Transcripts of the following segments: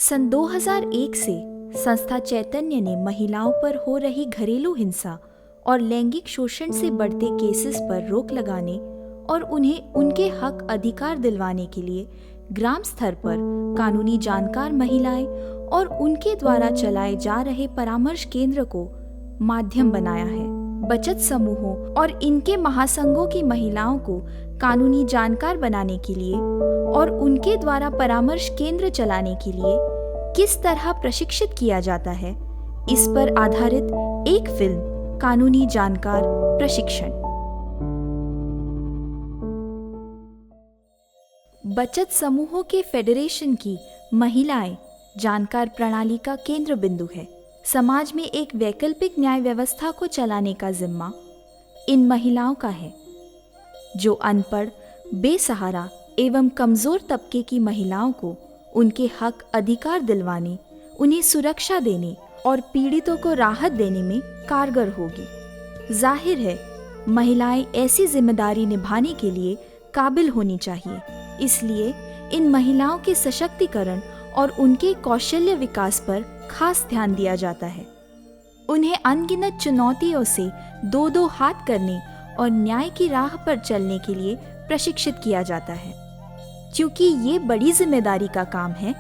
सन 2001 से संस्था चैतन्य ने महिलाओं पर हो रही घरेलू हिंसा और लैंगिक शोषण से बढ़ते केसेस पर रोक लगाने और उन्हें उनके हक अधिकार दिलवाने के लिए ग्राम स्तर पर कानूनी जानकार महिलाएं और उनके द्वारा चलाए जा रहे परामर्श केंद्र को माध्यम बनाया है। बचत समूहों और इनके महासंघों की महिलाओं को कानूनी जानकार बनाने के लिए और उनके द्वारा परामर्श केंद्र चलाने के लिए किस तरह प्रशिक्षित किया जाता है, इस पर आधारित एक फिल्म कानूनी जानकार प्रशिक्षण। बचत समूहों के फेडरेशन की महिलाएं जानकार प्रणाली का केंद्र बिंदु है। समाज में एक वैकल्पिक न्याय व्यवस्था को चलाने का जिम्मा इन महिलाओं का है, जो अनपढ़, बेसहारा एवं कमजोर तबके की महिलाओं को उनके हक अधिकार दिलवाने, उन्हें सुरक्षा देने और पीड़ितों को राहत देने में कारगर होगी। जाहिर है, महिलाएं ऐसी जिम्मेदारी निभाने के लिए काबिल होनी चाहिए। इसलिए इन महिलाओं के सशक्तिकरण और उनके कौशल्य विकास पर खास ध्यान दिया जाता है। उन्हें अनगिनत चुनौतियों से दो दो हाथ करने और न्याय की राह पर चलने के लिए प्रशिक्षित किया जाता है। क्योंकि ये बड़ी जिम्मेदारी का काम है,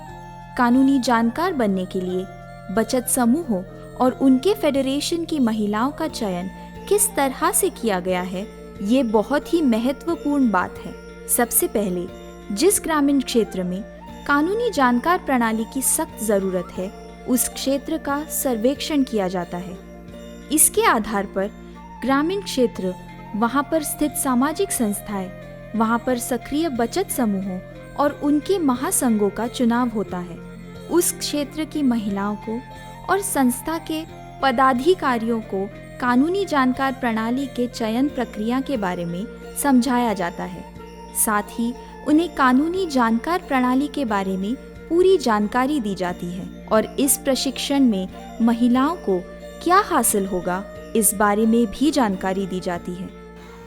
कानूनी जानकार बनने के लिए बचत समूहों और उनके फेडरेशन की महिलाओं का चयन किस तरह से किया गया है, ये बहुत ही महत्वपूर्ण बात है। सबसे पहले जिस ग्रामीण क्षेत्र में कानूनी जानकार प्रणाली की सख्त जरूरत है, उस क्षेत्र का सर्वेक्षण किया जाता है। इसके आधार पर ग्रामीण क्षेत्र, वहां पर स्थित सामाजिक संस्थाएं, वहां पर सक्रिय बचत समूहों और उनके महासंघों का चुनाव होता है। उस क्षेत्र की महिलाओं को और संस्था के पदाधिकारियों को कानूनी जानकार प्रणाली के चयन प्रक्रिया के बारे में समझाया जाता है। साथ ही उन्हें कानूनी जानकार प्रणाली के बारे में पूरी जानकारी दी जाती है और इस प्रशिक्षण में महिलाओं को क्या हासिल होगा, इस बारे में भी जानकारी दी जाती है।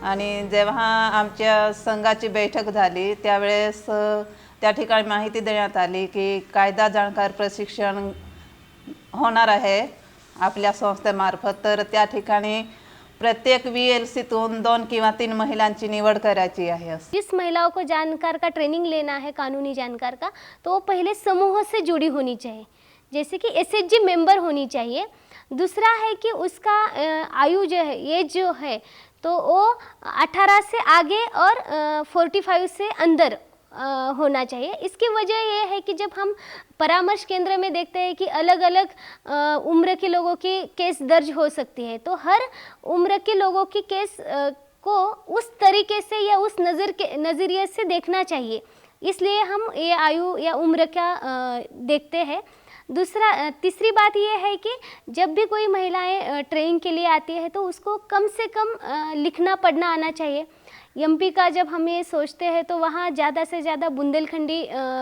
आणि जेव्हा आमच्या संघाची बैठक झाली त्यावेळेस त्या ठिकाणी माहिती देण्यात आली की कायदा जाणकार प्रशिक्षण होणार आहे आपल्या संस्थेमार्फत। तर त्या ठिकाणी प्रत्येक VLCतून 2 किंवा 3 महिलांची निवड करायची आहे। जिस महिलाओं को जानकार का ट्रेनिंग लेना है, कानूनी जानकार का, तो वो पहले समूह से जुड़ी होनी चाहिए, जैसे कि SHG मेंबर होनी चाहिए। दूसरा है कि उसका आयु जो है, एज जो है, तो वो 18 से आगे और 45 से अंदर होना चाहिए। इसकी वजह ये है कि जब हम परामर्श केंद्र में देखते हैं कि अलग अलग उम्र के लोगों की केस दर्ज हो सकती है, तो हर उम्र के लोगों की केस को उस तरीके से या उस नज़रिए से देखना चाहिए। इसलिए हम ये आयु या उम्र का देखते हैं। तीसरी बात ये है कि जब भी कोई महिलाएं ट्रेनिंग के लिए आती है तो उसको कम से कम लिखना पढ़ना आना चाहिए। MP का जब हम ये सोचते हैं तो वहाँ ज़्यादा से ज़्यादा बुंदेलखंडी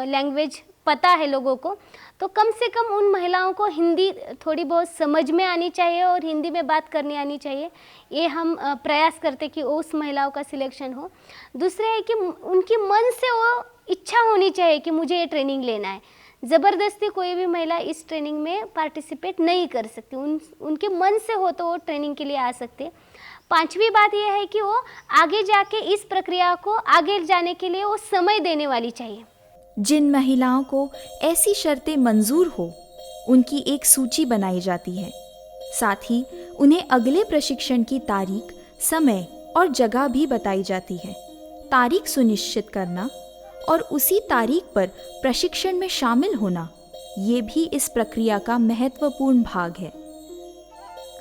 लैंग्वेज पता है लोगों को, तो कम से कम उन महिलाओं को हिंदी थोड़ी बहुत समझ में आनी चाहिए और हिंदी में बात करनी आनी चाहिए। ये हम प्रयास करते कि उस महिलाओं का सिलेक्शन हो। दूसरे है कि उनकी मन से वो इच्छा होनी चाहिए कि मुझे ये ट्रेनिंग लेना है। ज़बरदस्ती कोई भी महिला इस ट्रेनिंग में पार्टिसिपेट नहीं कर सकती, उनके मन से हो तो वो ट्रेनिंग के लिए आ सकते हैं। 5वीं बात यह है कि वो आगे जाके इस प्रक्रिया को आगे जाने के लिए वो समय देने वाली चाहिए। जिन महिलाओं को ऐसी शर्तें मंजूर हो, उनकी एक सूची बनाई जाती है। साथ ही उन्हें अगले प्रशिक्षण की तारीख, समय और जगह भी बताई जाती है। तारीख सुनिश्चित करना और उसी तारीख पर प्रशिक्षण में शामिल होना, ये भी इस प्रक्रिया का महत्वपूर्ण भाग है।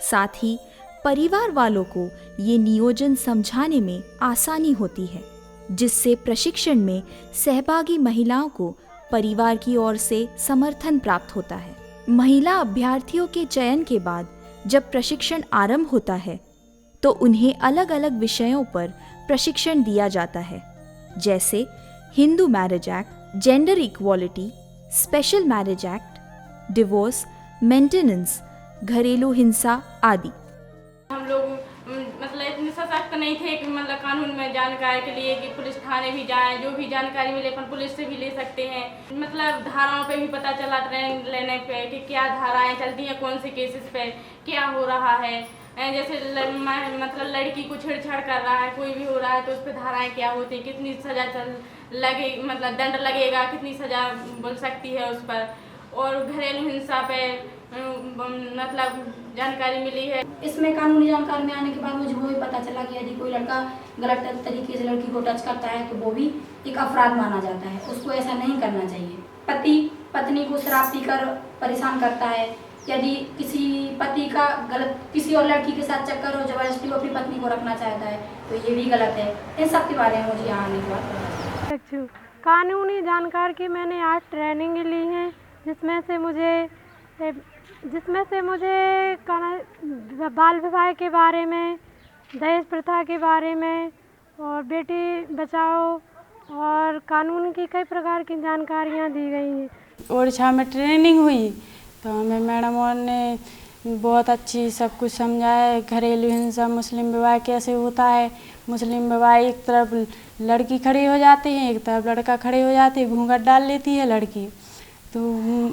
साथ ही परिवार वालों को ये नियोजन समझाने में आसानी होती है, जिससे प्रशिक्षण में सहभागी महिलाओं को परिवार की ओर से समर्थन प्राप्त होता है। महिला अभ्यर्थियों के चयन के बाद जब प्रशिक्षण आरंभ होता है तो उन्हें अलग अलग विषयों पर प्रशिक्षण दिया जाता है, जैसे Hindu marriage act, gender equality, special marriage act, divorce, maintenance, घरेलू हिंसा आदि। हम लोग मतलब इतने सशक्त नहीं थे कि मतलब कानून में जानकारी के लिए कि पुलिस थाने भी जाएं, जो भी जानकारी मिले अपन पुलिस से भी ले सकते हैं। मतलब धाराओं पे भी पता चला ट्रेनिंग लेने पे कि क्या धाराएं चलती हैं, कौन से केसेस पे क्या हो रहा है। जैसे मतलब लड़की को छेड़छाड़ कर रहा है, कोई भी हो रहा है तो उस पर धाराएं क्या होती हैं, कितनी सज़ा लगे, मतलब दंड लगेगा, कितनी सज़ा बोल सकती है उस पर, और घरेलू हिंसा पे मतलब जानकारी मिली है। इसमें कानूनी जानकारी में आने के बाद मुझे वो भी पता चला कि यदि कोई लड़का गलत तरीके से लड़की को टच करता है तो वो भी एक अपराध माना जाता है, उसको ऐसा नहीं करना चाहिए। पति पत्नी को शराब पीकर परेशान करता है, यदि किसी पति का गलत किसी और लड़की के साथ चक्कर हो, जबरदस्ती वो अपनी पत्नी को रखना चाहता है तो ये भी गलत है। इन सब के बारे में मुझे यहाँ आने के बाद पता चला। कानूनी जानकारी की मैंने आज ट्रेनिंग ली है, जिसमें से मुझे बाल विवाह के बारे में, दहेज प्रथा के बारे में और बेटी बचाओ और कानून की कई प्रकार की जानकारियाँ दी गई हैं। ओरछा में ट्रेनिंग हुई तो हमें मैडमों ने बहुत अच्छी सब कुछ समझाया। घरेलू हिंसा, मुस्लिम विवाह कैसे होता है। मुस्लिम विवाह एक तरफ लड़की खड़ी हो जाती है, एक तरफ लड़का खड़े हो जाते हैं, घूंघट डाल लेती है लड़की। तो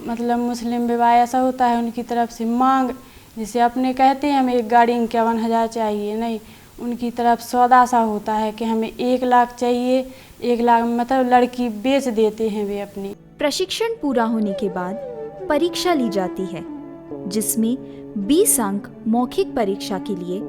मतलब मुस्लिम विवाह ऐसा होता है उनकी तरफ से मांग, जैसे अपने कहते हैं हमें एक गाड़ी 51,000 चाहिए, नहीं उनकी तरफ सौदा सा होता है कि हमें 1 लाख चाहिए। 1 लाख मतलब लड़की बेच देते हैं वे अपनी। प्रशिक्षण पूरा होने के बाद परीक्षा ली जाती है, जिसमें 20 अंक मौखिक परीक्षा के लिए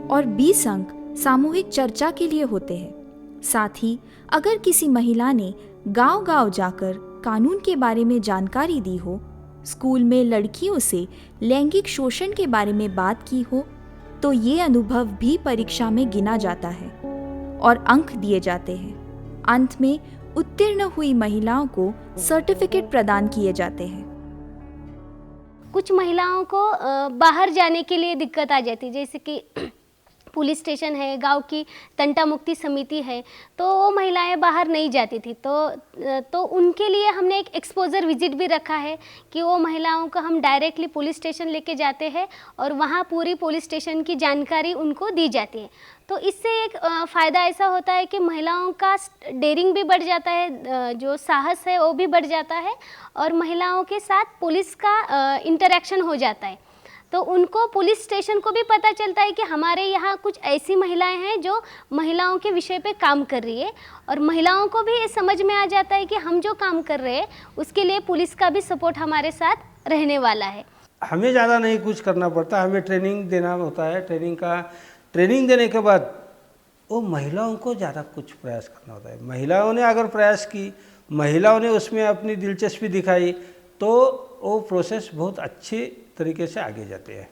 और 20 अंक सामूहिक चर्चा के लिए होते हैं। साथ ही अगर किसी महिला ने गांव-गांव जाकर कानून के बारे में जानकारी दी हो, स्कूल में लड़कियों से लैंगिक शोषण के बारे में बात की हो, तो ये अनुभव भी परीक्षा में गिना जाता है और अंक दिए जाते हैं। अंत में उत्तीर्ण हुई महिलाओं को सर्टिफिकेट प्रदान किए जाते हैं। कुछ महिलाओं को बाहर जाने के लिए दिक्कत आ जाती है, जैसे कि पुलिस स्टेशन है, गांव की तंटा मुक्ति समिति है, तो वो महिलाएं बाहर नहीं जाती थी। तो उनके लिए हमने एक एक्सपोजर विजिट भी रखा है कि वो महिलाओं को हम डायरेक्टली पुलिस स्टेशन लेके जाते हैं और वहाँ पूरी पुलिस स्टेशन की जानकारी उनको दी जाती है। तो इससे एक फ़ायदा ऐसा होता है कि महिलाओं का डेयरिंग भी बढ़ जाता है, जो साहस है वो भी बढ़ जाता है और महिलाओं के साथ पुलिस का इंटरेक्शन हो जाता है। तो उनको पुलिस स्टेशन को भी पता चलता है कि हमारे यहाँ कुछ ऐसी महिलाएं हैं जो महिलाओं के विषय पे काम कर रही है, और महिलाओं को भी ये समझ में आ जाता है कि हम जो काम कर रहे हैं उसके लिए पुलिस का भी सपोर्ट हमारे साथ रहने वाला है। हमें ज़्यादा नहीं कुछ करना पड़ता, हमें ट्रेनिंग देना होता है। ट्रेनिंग देने के बाद वो महिलाओं को ज़्यादा कुछ प्रयास करना होता है। महिलाओं ने अगर प्रयास की, महिलाओं ने उसमें अपनी दिलचस्पी दिखाई, तो वो प्रोसेस बहुत अच्छे तरीके से आगे जाते हैं।